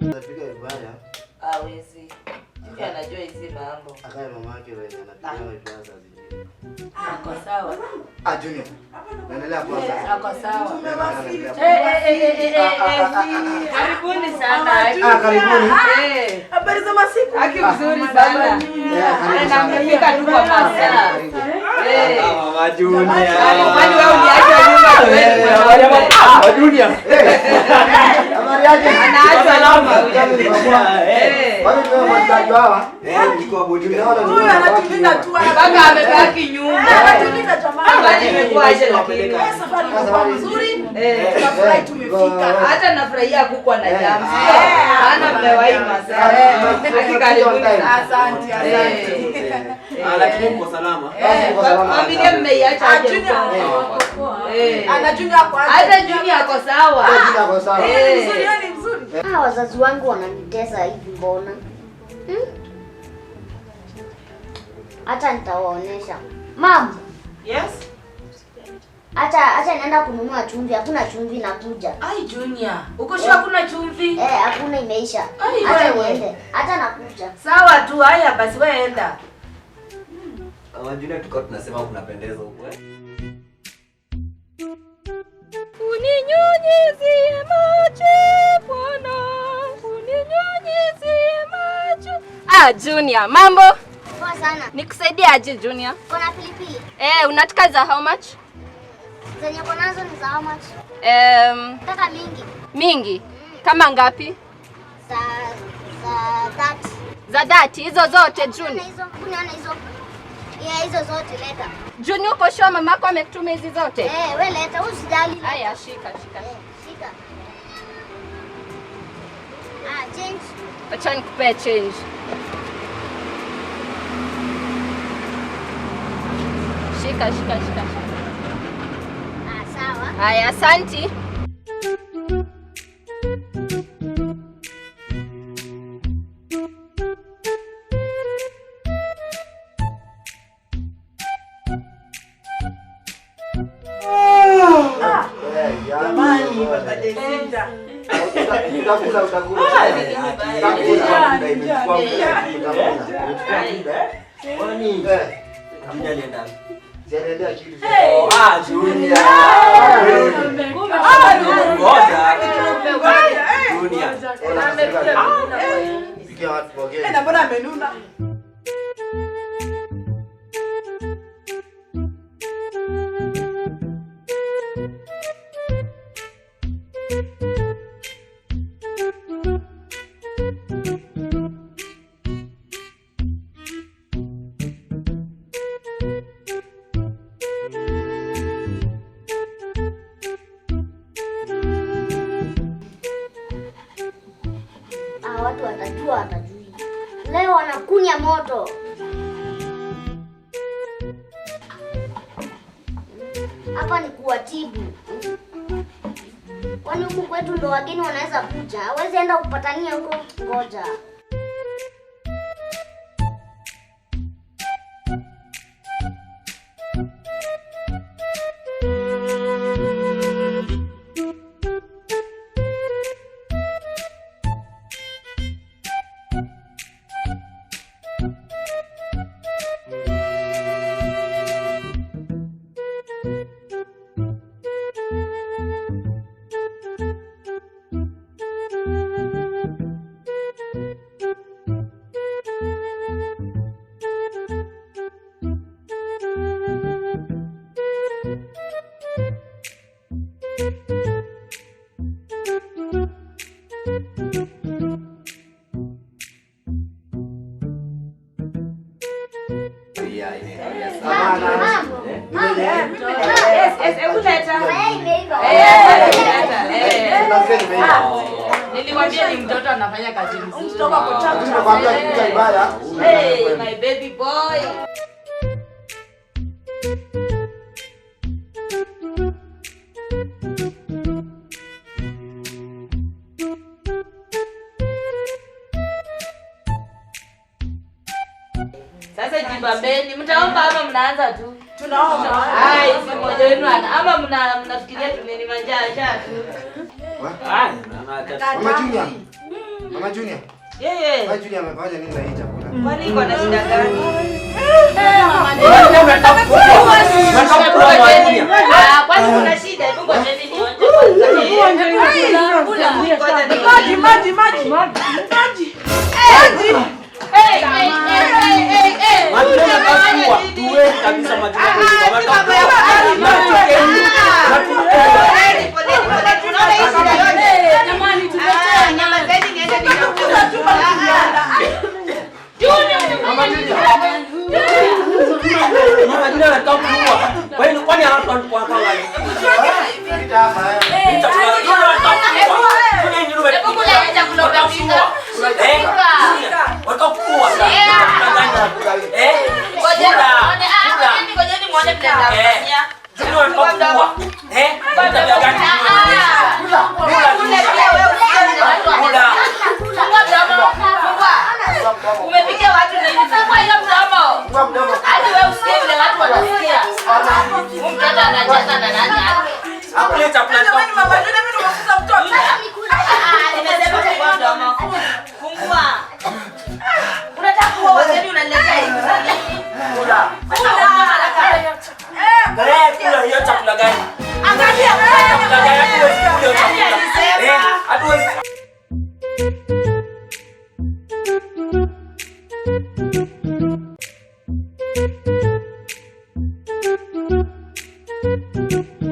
Unapika vibaya. Hawezi. Hivi anajua hizi mambo. Akae mama yake wewe anapiga vibaya saa zingine. Ako sawa. Junior. Naendelea kwa sasa. Ako sawa. Karibuni sana. Karibuni. Habari za masiku. Aki mzuri sana. Anapika tu kwa pasta. Mama Junior. Kwani wewe uniacha nyuma wewe? Mama Junior. Habari yake? Anaacha nyuma. Wale ndio mwandaji hawa. Nilikuwa bodi. Huyu anatulinda tu. Baba amebaki nyuma. Anatulinda jamani. Habari imekuwa aje lakini. Safari nzuri. Tunafurahi tumefika. Hata nafurahia kuko na jamu. Ana mmewahi masaa. Karibuni. Asante. Lakini mko salama. Familia mmeiacha aje huko. Ana Junior kwa hata Junior ako sawa. Ako sawa. Mzuri ni mzuri. Wazazi wangu wananitesa hivi mbona? Hata nitawaonesha. Mom. Yes. Acha naenda kununua chumvi. Hakuna chumvi nakuja. Ai Junior, uko sure hakuna chumvi? Hakuna imeisha. Acha niende. Hata nakuja. Sawa tu, haya basi wewe enda. Mama Junior tukao tunasema unapendeza huko Uninyunyizie macho Bwana, uninyunyizie macho. Junior, mambo? Poa sana. Nikusaidie aje Junior? Kuna pilipili. Unataka za how much? Zenye uko nazo ni za how much? Nataka mingi. Mingi? Kama ngapi? Za 30. Za 30 hizo zote Junior? Kuna hizo. Hizo zote leta. Junior, uko sure mamako amekutuma hizi zote? Wewe leta, usijali. Haya, shika. Shika. Change. Acha nikupe change. Shika. Sawa. Haya, asante. Jamani, baba Desinda. Utakula. Kwani alienda. Siendelea kitu. Junior. Junior. Pikia watu wageni. Na mbona amenuna? Watu watajua. Leo wanakunya moto. Hapa ni kuwatibu. Kwani huku kwetu ndo wageni wanaweza kuja. Hawezi enda kupatania huko, ngoja. Nilimwambia ni mtoto anafanya kazi nzuri. Mtoka kwa chako tunakwambia kitu kibaya. Hey, my baby boy. Sasa jibambeni, mtaomba ama mnaanza tu? Tunaomba. Hai, si mmoja wenu ama mnafikiria tuneni manjaa tu. Mama Junior. Mama Junior amefanya nini na hii chakula? Kwani iko na shida gani? Kwani kuna shida? Hebu ngoja nionje kwanza. Maji. Umepikia watu nini? Fungua hiyo mdomo. Hadi wewe usikie vile watu wanasikia. Mtoto anacheza na nani?